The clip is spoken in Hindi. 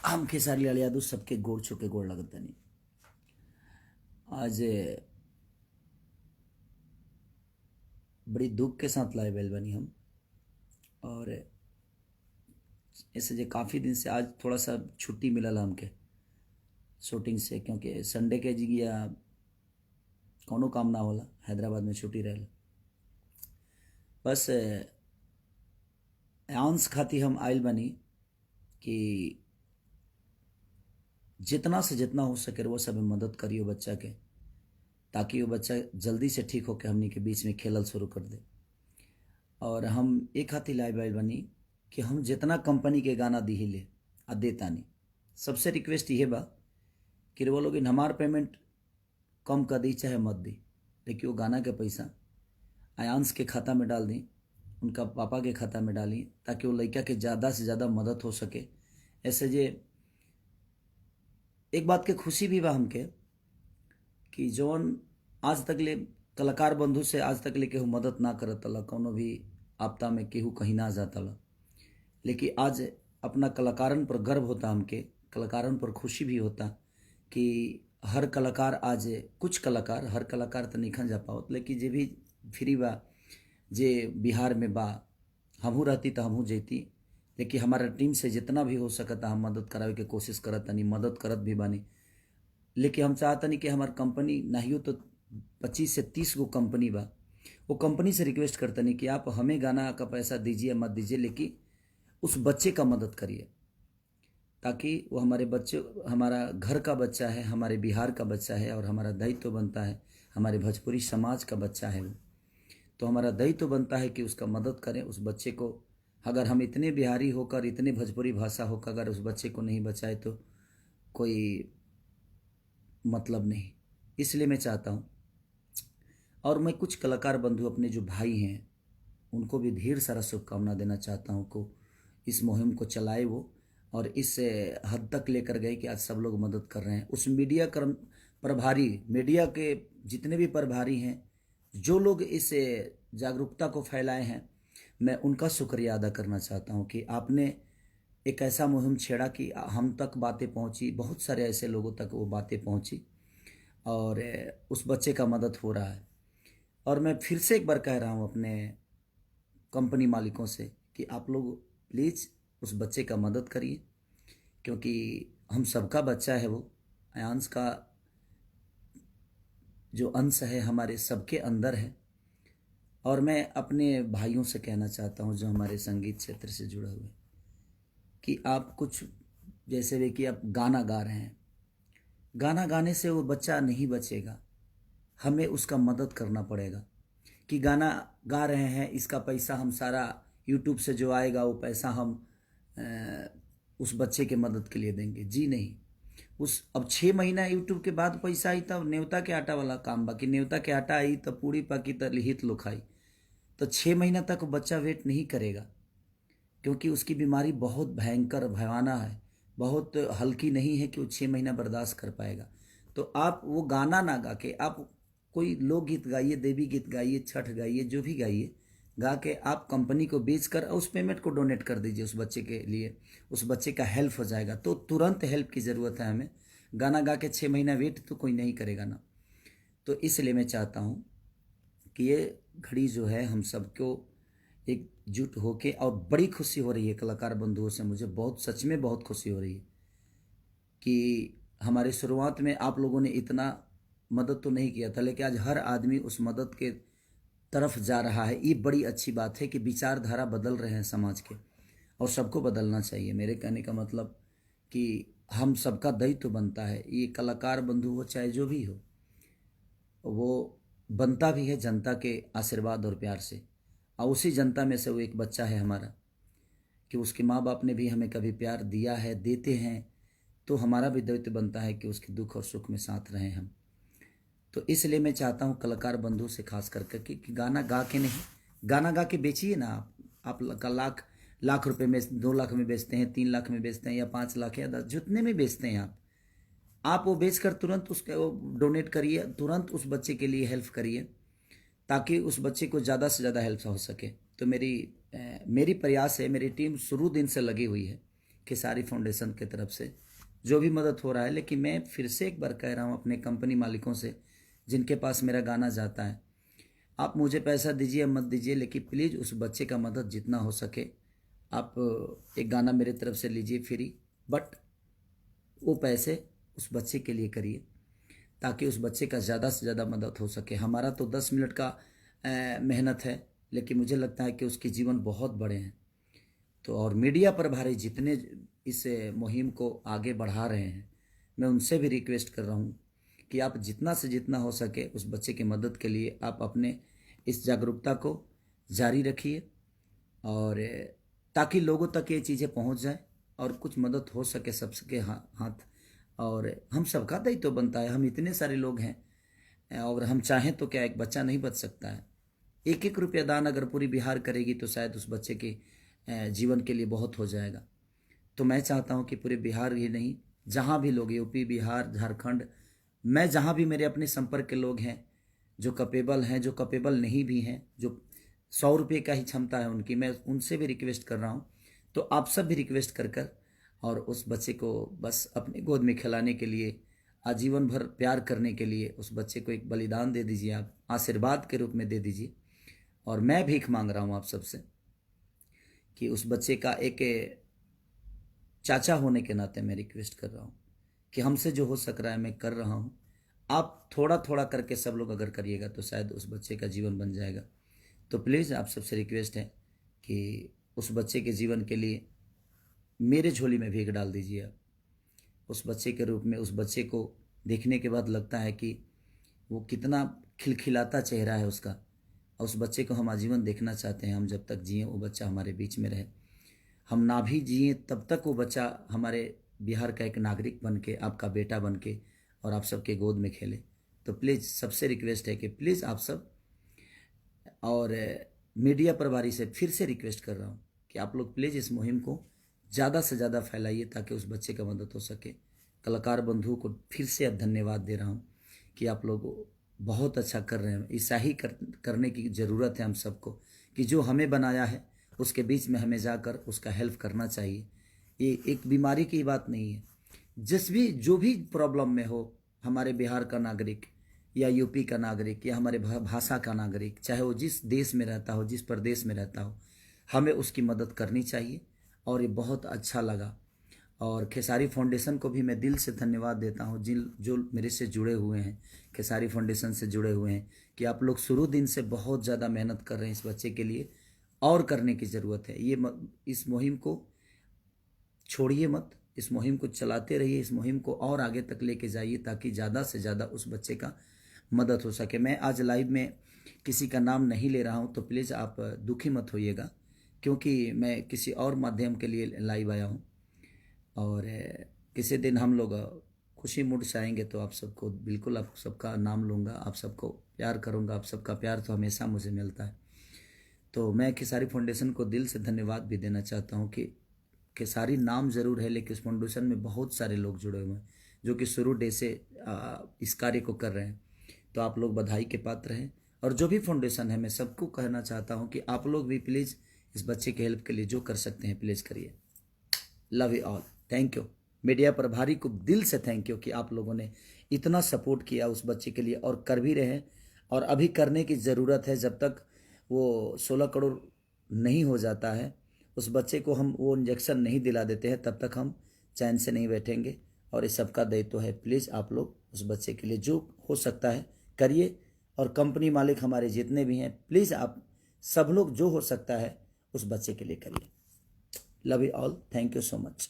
हम खेसारी लाल यादव सबके गोड़ छू के गोड़ लगता नहीं। आज बड़ी दुख के साथ लाए बैल बनी हम, और ऐसे जो काफ़ी दिन से आज थोड़ा सा छुट्टी मिलल हमके शूटिंग से, क्योंकि संडे के जी या कोनो काम ना होला, हैदराबाद में छुट्टी रहेला। बस आंस खाती हम आयल बनी कि जितना से जितना हो सके वो सब मदद करियो बच्चा के, ताकि वो बच्चा जल्दी से ठीक होकर हमनी के बीच में खेलल शुरू कर दे। और हम एक हाथी लाइव आयल बनी कि हम जितना कंपनी के गाना दी ले आ देता नहीं। सबसे रिक्वेस्ट ये बा कि वो लोग हमार पेमेंट कम कर दी चाहे मत दी, लेकिन वो गाना के पैसा आयांश के खाता में डाल दी, उनका पापा के खाता में डाली, ताकि वो लड़का के ज़्यादा से ज़्यादा मदद हो सके। ऐसे जे एक बात के खुशी भी बा हमके कि जौन आज तक ले कलाकार बंधु से आज तक ले केहू मदद ना करतला, कोनो भी आपदा में केहू कहीं ना जातला, लेकिन आज अपना कलाकारन पर गर्व होता, हमके कलाकारन पर खुशी भी होता कि हर कलाकार आज कुछ कलाकार, हर कलाकार तो नहीं जा पाओ, लेकिन जे भी फ्री बा, जे बिहार में बा, हमहू रहती तो हमहू जैती, लेकिन हमारा टीम से जितना भी हो सकता हम मदद करावे के कोशिश करत नहीं, मदद करत भी बानी। लेकिन हम चाहतनी कि हमार कंपनी नहीं हो तो 25 से 30 गो कंपनी बा, वो कंपनी से रिक्वेस्ट करतनी कि आप हमें गाना का पैसा दीजिए मत दीजिए, लेकिन उस बच्चे का मदद करिए, ताकि वो हमारे बच्चे, हमारा घर का बच्चा है, हमारे बिहार का बच्चा है, और हमारा दायित्व तो बनता है, हमारे भोजपुरी समाज का बच्चा है वो, तो हमारा दायित्व तो बनता है कि उसका मदद करें उस बच्चे को। अगर हम इतने बिहारी होकर, इतने भोजपुरी भाषा होकर अगर उस बच्चे को नहीं बचाए तो कोई मतलब नहीं। इसलिए मैं चाहता हूँ, और मैं कुछ कलाकार बंधु अपने जो भाई हैं उनको भी ढेर सारा शुभकामना देना चाहता हूँ को इस मुहिम को चलाए वो, और इस हद तक लेकर गए कि आज सब लोग मदद कर रहे हैं। उस मीडिया कर्म प्रभारी, मीडिया के जितने भी प्रभारी हैं, जो लोग इस जागरूकता को फैलाए हैं, मैं उनका शुक्रिया अदा करना चाहता हूं कि आपने एक ऐसा मुहिम छेड़ा कि हम तक बातें पहुंची, बहुत सारे ऐसे लोगों तक वो बातें पहुंची, और उस बच्चे का मदद हो रहा है। और मैं फिर से एक बार कह रहा हूं अपने कंपनी मालिकों से कि आप लोग प्लीज़ उस बच्चे का मदद करिए, क्योंकि हम सबका बच्चा है वो, आयांश का जो अंश है हमारे सबके अंदर है। और मैं अपने भाइयों से कहना चाहता हूँ जो हमारे संगीत क्षेत्र से जुड़े हुए, कि आप कुछ जैसे भी कि आप गाना गा रहे हैं, गाना गाने से वो बच्चा नहीं बचेगा, हमें उसका मदद करना पड़ेगा। कि गाना गा रहे हैं, इसका पैसा हम सारा यूट्यूब से जो आएगा वो पैसा हम उस बच्चे के मदद के लिए देंगे, जी नहीं। उस अब 6 महीना यूट्यूब के बाद पैसा आई तब न्योता के आटा वाला काम, बाकी न्योता के आटा आई तो पूरी पकी तो लिहित लो खाई, तो 6 महीना तक बच्चा वेट नहीं करेगा, क्योंकि उसकी बीमारी बहुत भयंकर भयावना है, बहुत हल्की नहीं है कि वो 6 महीना बर्दाश्त कर पाएगा। तो आप वो गाना ना गा के आप कोई लोकगीत गाइए, देवी गीत गाइए, छठ गाइए, जो भी गाइए, गा के आप कंपनी को बेचकर उस पेमेंट को डोनेट कर दीजिए उस बच्चे के लिए, उस बच्चे का हेल्प हो जाएगा। तो तुरंत हेल्प की ज़रूरत है हमें, गाना गा के 6 महीना वेट तो कोई नहीं करेगा ना। तो इसलिए मैं चाहता हूँ कि ये घड़ी जो है हम सबको एकजुट होके, और बड़ी खुशी हो रही है कलाकार बंधुओं से, मुझे बहुत सच में बहुत खुशी हो रही है कि हमारे शुरुआत में आप लोगों ने इतना मदद तो नहीं किया था, लेकिन आज हर आदमी उस मदद के तरफ जा रहा है। ये बड़ी अच्छी बात है कि विचारधारा बदल रहे हैं समाज के, और सबको बदलना चाहिए। मेरे कहने का मतलब कि हम सबका दायित्व बनता है, ये कलाकार बंधु हो चाहे जो भी हो, वो बनता भी है जनता के आशीर्वाद और प्यार से, और उसी जनता में से वो एक बच्चा है हमारा, कि उसके माँ बाप ने भी हमें कभी प्यार दिया है, देते हैं, तो हमारा भी दायित्व बनता है कि उसके दुख और सुख में साथ रहें हम। तो इसलिए मैं चाहता हूँ कलाकार बंधु से खास करके कि गाना गा के नहीं, गाना गा के बेचिए ना आप लाख रुपए में, 2 लाख में बेचते हैं, 3 लाख में बेचते हैं, या 5 लाख या 10, जितने में बेचते हैं आप वो बेचकर तुरंत उसके वो डोनेट करिए, तुरंत उस बच्चे के लिए हेल्प करिए, ताकि उस बच्चे को ज़्यादा से ज़्यादा हेल्प हो सके। तो मेरी प्रयास है, मेरी टीम शुरू दिन से लगी हुई है खेसारी फाउंडेशन की तरफ से जो भी मदद हो रहा है। लेकिन मैं फिर से एक बार कह रहा हूँ अपने कंपनी मालिकों से जिनके पास मेरा गाना जाता है, आप मुझे पैसा दीजिए मत दीजिए, लेकिन प्लीज़ उस बच्चे का मदद जितना हो सके आप एक गाना मेरे तरफ से लीजिए फ्री, बट वो पैसे उस बच्चे के लिए करिए ताकि उस बच्चे का ज़्यादा से ज़्यादा मदद हो सके। हमारा तो 10 मिनट का मेहनत है, लेकिन मुझे लगता है कि उसके जीवन बहुत बड़े हैं। तो और मीडिया प्रभारी जितने इस मुहिम को आगे बढ़ा रहे हैं, मैं उनसे भी रिक्वेस्ट कर रहा हूँ कि आप जितना से जितना हो सके उस बच्चे की मदद के लिए आप अपने इस जागरूकता को जारी रखिए, और ताकि लोगों तक ये चीज़ें पहुँच जाए और कुछ मदद हो सके सबके हाथ। और हम सबका दायित्व तो बनता है, हम इतने सारे लोग हैं और हम चाहें तो क्या एक बच्चा नहीं बच सकता है। एक एक रुपया दान अगर पूरी बिहार करेगी तो शायद उस बच्चे के जीवन के लिए बहुत हो जाएगा। तो मैं चाहता हूं कि पूरे बिहार ही नहीं, जहां भी लोग, यूपी, बिहार, झारखंड, मैं जहां भी मेरे अपने संपर्क के लोग हैं जो कैपेबल हैं, जो कैपेबल नहीं भी हैं, जो 100 रुपये का ही क्षमता है उनकी, मैं उनसे भी रिक्वेस्ट कर रहा हूँ। तो आप सब भी रिक्वेस्ट कर कर और उस बच्चे को बस अपने गोद में खिलाने के लिए, आजीवन भर प्यार करने के लिए उस बच्चे को एक बलिदान दे दीजिए, आप आशीर्वाद के रूप में दे दीजिए। और मैं भीख मांग रहा हूँ आप सबसे कि उस बच्चे का एक चाचा होने के नाते मैं रिक्वेस्ट कर रहा हूँ कि हमसे जो हो सक रहा है मैं कर रहा हूँ। आप थोड़ा थोड़ा करके सब लोग अगर करिएगा तो शायद उस बच्चे का जीवन बन जाएगा। तो प्लीज़ आप सबसे रिक्वेस्ट है कि उस बच्चे के जीवन के लिए मेरे झोली में भीख डाल दीजिए आप, उस बच्चे के रूप में। उस बच्चे को देखने के बाद लगता है कि वो कितना खिलखिलाता चेहरा है उसका, और उस बच्चे को हम आजीवन देखना चाहते हैं। हम जब तक जिए वो बच्चा हमारे बीच में रहे, हम ना भी जिए तब तक वो बच्चा हमारे बिहार का एक नागरिक बन के, आपका बेटा बन के और आप सबके गोद में खेले। तो प्लीज़ सबसे रिक्वेस्ट है कि प्लीज़ आप सब, और मीडिया प्रभारी से फिर से रिक्वेस्ट कर रहा हूँ कि आप लोग प्लीज़ इस मुहिम को ज़्यादा से ज़्यादा फैलाइए ताकि उस बच्चे का मदद हो सके। कलाकार बंधुओं को फिर से धन्यवाद दे रहा हूँ कि आप लोग बहुत अच्छा कर रहे हैं। ऐसा ही करने की ज़रूरत है हम सबको कि जो हमें बनाया है उसके बीच में हमें जाकर उसका हेल्प करना चाहिए। ये एक बीमारी की बात नहीं है, जो भी प्रॉब्लम में हो, हमारे बिहार का नागरिक या यूपी का नागरिक या हमारे भाषा का नागरिक, चाहे वो जिस देश में रहता हो, जिस प्रदेश में रहता हो, हमें उसकी मदद करनी चाहिए। और ये बहुत अच्छा लगा। और खेसारी फाउंडेशन को भी मैं दिल से धन्यवाद देता हूँ, जो मेरे से जुड़े हुए हैं, खेसारी फाउंडेशन से जुड़े हुए हैं, कि आप लोग शुरू दिन से बहुत ज़्यादा मेहनत कर रहे हैं इस बच्चे के लिए, और करने की ज़रूरत है। इस मुहिम को छोड़िए मत, इस मुहिम को चलाते रहिए, इस मुहिम को और आगे तक लेके जाइए ताकि ज़्यादा से ज़्यादा उस बच्चे का मदद हो सके। मैं आज लाइव में किसी का नाम नहीं ले रहा हूँ, तो प्लीज़ आप दुखी मत होइएगा, क्योंकि मैं किसी और माध्यम के लिए लाइव आया हूँ। और किसी दिन हम लोग खुशी मूड से आएंगे तो आप सबको बिल्कुल, आप सबका नाम लूँगा, आप सबको प्यार करूँगा। आप सबका प्यार तो हमेशा मुझे मिलता है। तो मैं खेसारी फाउंडेशन को दिल से धन्यवाद भी देना चाहता हूँ कि खेसारी नाम ज़रूर है, लेकिन इस फाउंडेशन में बहुत सारे लोग जुड़े हुए हैं जो कि शुरू डे से इस कार्य को कर रहे हैं। तो आप लोग बधाई के पात्र हैं। और जो भी फाउंडेशन है, मैं सबको कहना चाहता हूँ कि आप लोग भी प्लीज़ इस बच्चे के हेल्प के लिए जो कर सकते हैं प्लीज़ करिए। Love you all, thank you. Media प्रभारी को दिल से थैंक यू कि आप लोगों ने इतना सपोर्ट किया उस बच्चे के लिए, और कर भी रहे हैं, और अभी करने की ज़रूरत है। जब तक वो 16 करोड़ नहीं हो जाता है, उस बच्चे को हम वो इंजेक्शन नहीं दिला देते हैं, तब तक हम चैन से नहीं बैठेंगे। और इस सबका दायित्व है, प्लीज़ आप लोग उस बच्चे के लिए जो हो सकता है करिए। और कंपनी मालिक हमारे जितने भी हैं, प्लीज़ आप सब लोग जो हो सकता है उस बच्चे के लिए करिए। Love you all, thank you so much.